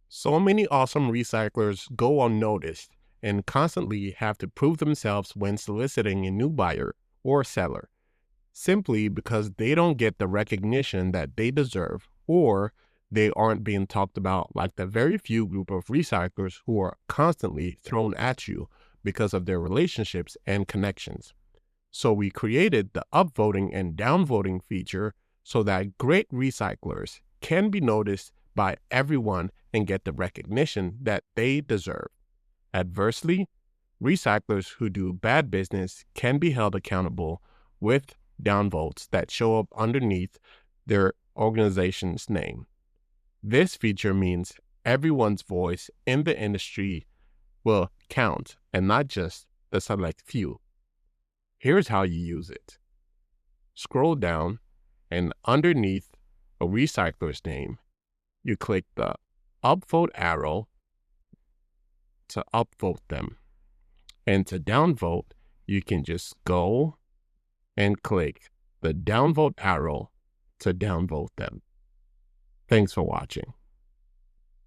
So many awesome recyclers go unnoticed and constantly have to prove themselves when soliciting a new buyer or seller, simply because they don't get the recognition that they deserve or they aren't being talked about like the very few group of recyclers who are constantly thrown at you because of their relationships and connections. So we created the upvoting and downvoting feature so that great recyclers can be noticed by everyone and get the recognition that they deserve. Adversely, recyclers who do bad business can be held accountable with downvotes that show up underneath their organization's name. This feature means everyone's voice in the industry will count and not just the select few. Here's how you use it. Scroll down, and underneath a recycler's name, you click the upvote arrow to upvote them. And to downvote, you can just go and click the downvote arrow to downvote them. Thanks for watching.